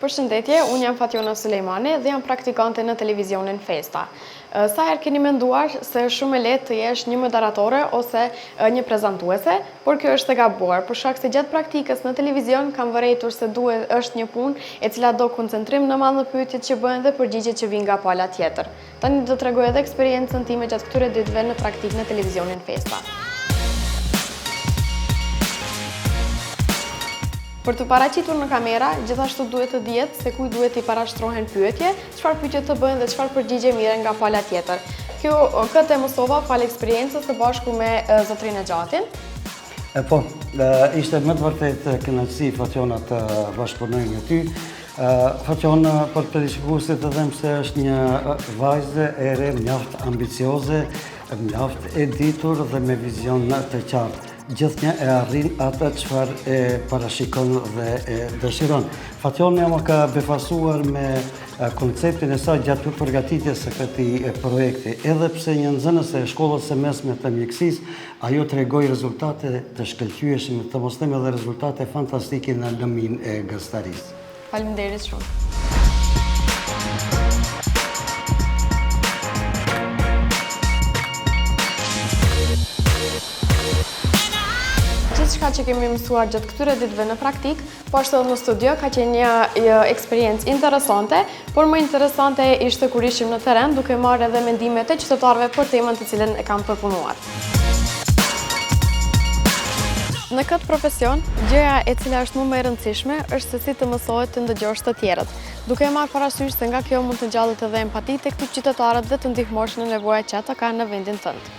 Përshëndetje, unë jam Fatjona Sulejmani dhe jam praktikante në televizionin Festa. Sa herë keni menduar se është shumë e lehtë të jesh një moderatore ose një prezantuese, por kjo është e gabuar, për shkak se gjatë praktikës në televizion kam vërejtur se është një punë e cila do koncentrim në madh në pyetjet që bëhen dhe përgjigjet që vijnë nga pala tjetër. Tani do të tregoj edhe eksperiencën time gjatë këtyre ditëve në praktikë në televizionin Festa. Për të paraqitur në kamera, gjithashtu duhet të dihet se kujt duhet i parashtrohen pyetje, çfarë pyetje të bëhen dhe çfarë përgjigje mirë nga pala tjetër. Këtë e mësova falë eksperiencës së bashku me zotrin e Gjatin. Ishte më të vërtet kënaqësi Fatjona të bashkëpunoj me ty. Fatjona, për të rishikuesit të them se është një vajzë e re, mjaft ambicioze, mjaft e ditur dhe me vizion të qartë. Gjithnjë e arrin atë çfarë e parashikon dhe e dëshiron. Fatjona më ka befasuar me konceptin e saj gjatë përgatitjes së këtij projekti. Edhe pse një nxënëse e shkollës së mesme të mjekësisë, ajo tregoi rezultate të shkëlqyeshme, të mos them edhe rezultate fantastike në lëmin e gëstarisë. Faleminderit shumë. Gjithçka që kemi mësuar gjatë këtyre ditëve në praktik, po ashtu edhe në studio, ka qenë një eksperiencë interesante, por më interesante ishte kur ishim në terren, duke marrë edhe mendimet e qytetarëve për temën të cilën e kam përpunuar. Në këtë profesion, gjëja e cila është më e rëndësishme është se si të mësohet të ndëgjosh të tjerët, duke marrë parasysh se nga kjo mund të ngjallet edhe empati tek qytetarët dhe të ndihmosh në nevojat që ata kanë në vendin tënd.